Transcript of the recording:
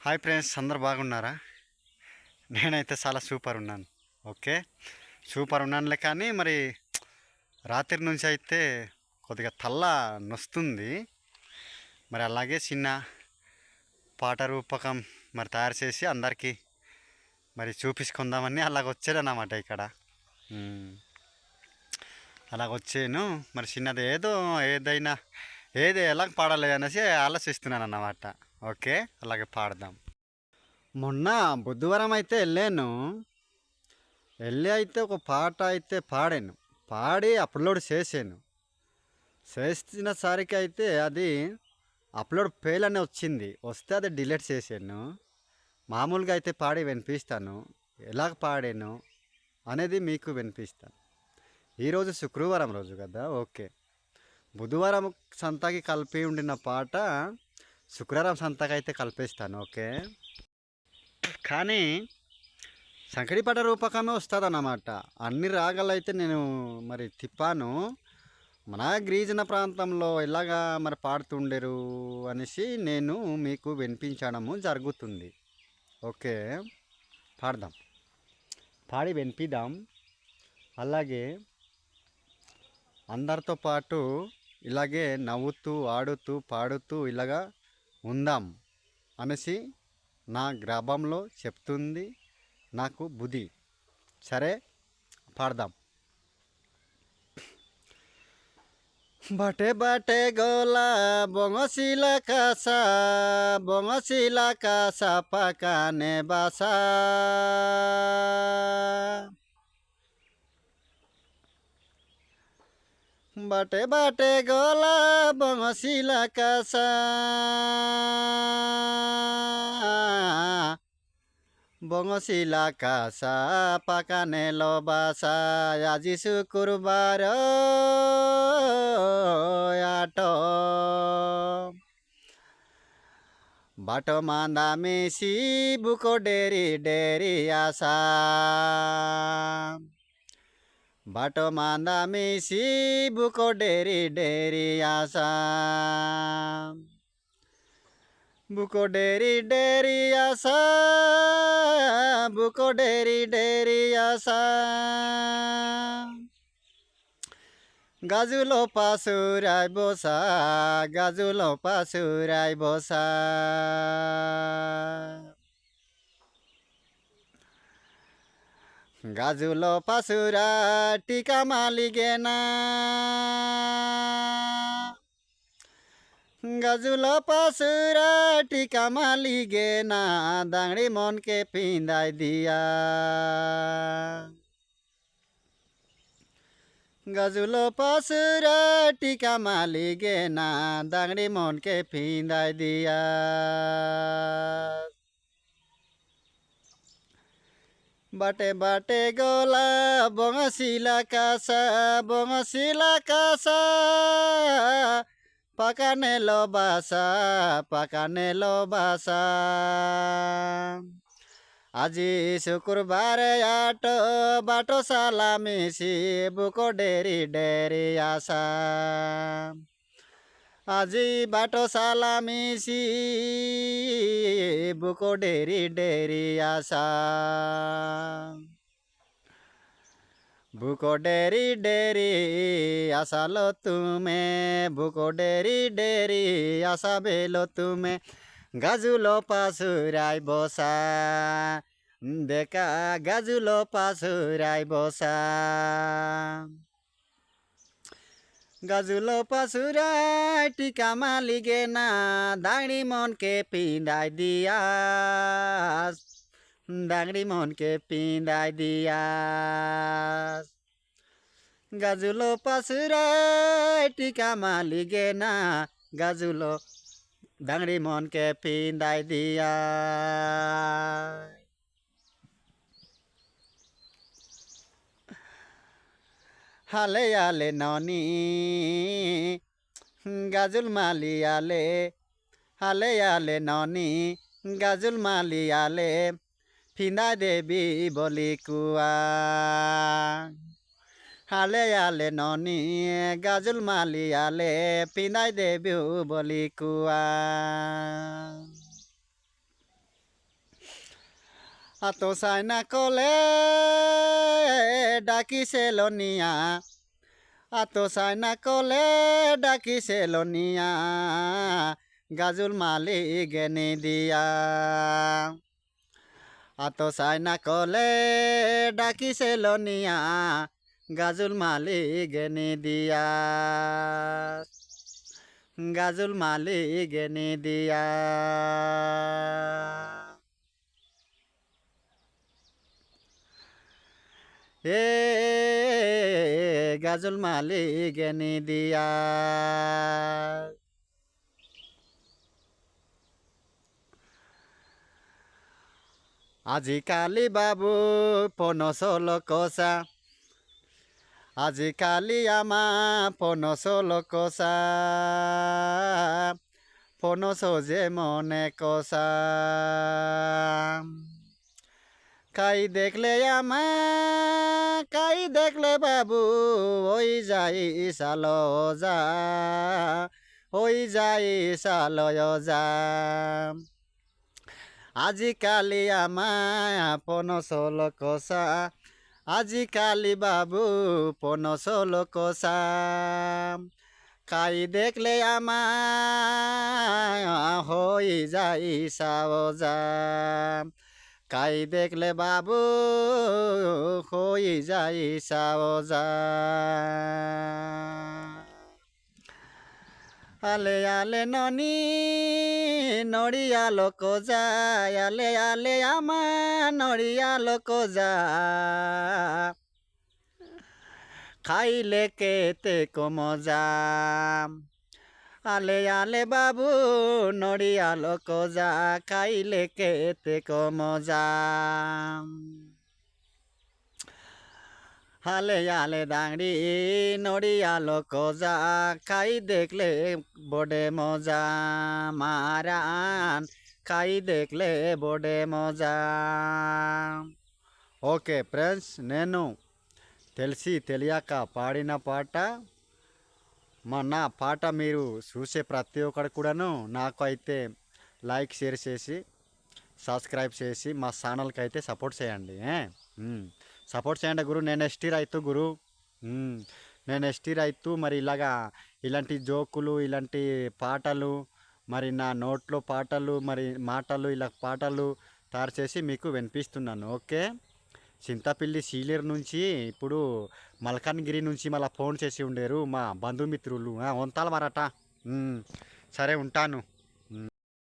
Hi friends, అందరు బాగున్నారా? నేనైతే చాలా సూపర్ ఉన్నాను. ఓకే, సూపర్ ఉన్నానులే. కానీ మరి రాత్రి నుంచి అయితే కొద్దిగా తల్ల నొస్తుంది. మరి అలాగే చిన్న పాట రూపకం మరి తయారు చేసి అందరికీ మరి చూపించుకుందామని అలాగ వచ్చానన్నమాట ఇక్కడ. ఉమ్, అలాగ వచ్చాను. మరి చిన్నది ఏదైనా ఎలాగ పాడాలి అనేసి ఆలోచిస్తున్నాను అన్నమాట. ఓకే, అలాగే పాడదాం. మొన్న బుధవారం అయితే వెళ్ళి అయితే ఒక పాట అయితే పాడాను. పాడి అప్లోడ్ చేశాను. చేసిన సరికి అయితే అది అప్లోడ్ ఫెయిల్ అని వచ్చింది. వస్తే అది డిలీట్ చేశాను. మామూలుగా అయితే పాడి వినిపిస్తాను. ఎలాగ పాడాను అనేది మీకు వినిపిస్తాను. ఈరోజు శుక్రవారం రోజు కదా. ఓకే, బుధవారం సంతకి కలిపి ఉండిన పాట శుక్రవారం సంతకి అయితే కలిపేస్తాను. ఓకే, కానీ సంకడిపట రూపకమే వస్తుంది అన్నమాట. అన్ని రాగాలు అయితే నేను మరి తిప్పాను. మన గిరిజన ప్రాంతంలో ఇలాగా మరి పాడుతుండరు అనేసి నేను మీకు వినిపించడము జరుగుతుంది. ఓకే, పాడదాం, పాడి వినిపిద్దాం. అలాగే అందరితో పాటు ఇలాగే నవ్వుతూ ఆడుతూ పాడుతూ ఇలాగా ఉందాం అనేసి నా గ్రామంలో చెప్తుంది నాకు బుద్ధి. సరే, పాడదాం. বাটে বাটে গলা বঙশিলা কাসা পাকানে বাসা বাটে বাটে গলা বঙশিলা কাসা বঙশিলা কাসা পাকানে লবাসা আজি শুক্রবার আট বাটো মান্দা মেসি বুকো ডেরি ডেরি আসা বাটো মান্দা মেসি বুকো ডেরি ডেরি আসা বুকো ডেরি ডেরি আসা বুকো ডেরি ডেরি আসা গাজুলো পাশুরাই বসা গাজুলো পাশুরাই বসা গাজুলো পাশুরা টিকা মালিগে না গাজুলো পাশুরা টিকা মালিগে না দাংড়ি মনকে পিঁদাই দিয়া গাজুলো পাশুরা টিকা মালিগে না দাংড়ি মনকে পিঁদাই দিয়া বাটে বাটে গলা বঙশিলা কাসা পাকানে লো বাসা আজি শুক্রবার আট বাটো সালা মিশি বুকো ডেরি ডেরি আসা আজি বাটো সালা মিশি বুকো ডেরি ডেরি আসা বুকো ডেরি ডেরি আসালো তুমে বুকো ডেরি ডেরি আসা বেলো তুমে গাজুলো পাশুরাই বসা দেখা গাজুলো পাশুরাই বসা গাজুলো পাশুরাই টিকা মালিগে না দাঁড়ি মনকে পিঁদাই দিয়া দাঁড়ি মনকে পিঁদাই দিয়া গাজুলো পাশুরাই টিকা মালিগে না গাজুলো দাঁড়ি মনকে পিঁদাই দিয়া হালে আলে ননি গাজুল মালি আলে হালে আলে ননি গাজুল মালি আলে ফিন্দা দেবী বলি কুয়া হালে আলে ননি গাজুল মালি আলে পিঁদাই দেবী বলি কুয়া আতো চাই না কলে ডাকিছে লনিয়া আতো চাই না কলে ডাকিছে লনিয়া গাজুল মালি গেনি দিয়া আতো চাই না কলে ডাকিছে লনিয়া গাজুল মালি গেনি দিয়া গাজুল মালি গেনি দিয়া এ গাজল মালি গেনি দিয়া আজিকালি বাবু পনসল কষা আজিকালি আমা পনসল কষা পনস যে মনে কষা কাই দেখলে আমা কাই দেখলে বাবু ওই যাই সালো যা ওই যাই সালয় যা আজিকালি আমায় পনসল কষা আজিকালি বাবু পনসল কষা কাই দেখলে আমায় হই যাই সাওজা কাই দেখলে বাবু হই যাই সাওজা আলে আলে ননি নড়িয়া লোক যায় আলে আলে আমা নড়িয়া লোক যা খাইলে কেতে কমজা আলে আলে বাবু নড়িয়া লোক যা খাইলে কেতে কমজা হালে আলে দাঁড়ি নড়িয়া লোক যা খাই দেখলে বড়ে মজা মারান খাই দেখলে বড়ে మజా ఓకే ఫ్రెండ్స్ నేను తెలిసి తెలియక పాడిన పాట నా పాట మీరు చూసే ప్రతి ఒక్కరు కూడాను నాకు అయితే లైక్ షేర్ చేసి సబ్స్క్రైబ్ చేసి మా ఛానల్కి అయితే సపోర్ట్ చేయండి సపోర్ట్ చేయండి గురు నేను ఎస్టీ రైతు గురు నేను ఎస్టీ రైతు మరి ఇలాంటి జోకులు ఇలాంటి పాటలు మరి నా నోట్లో పాటలు మరి మాటలు ఇలా పాటలు తయారు చేసి మీకు వినిపిస్తున్నాను ఓకే చింతపల్లి సీలేరు నుంచి ఇప్పుడు మల్కాన్గిరి నుంచి మళ్ళీ ఫోన్ చేసి ఉండేరు మా బంధుమిత్రులు వంతాల మరట సరే ఉంటాను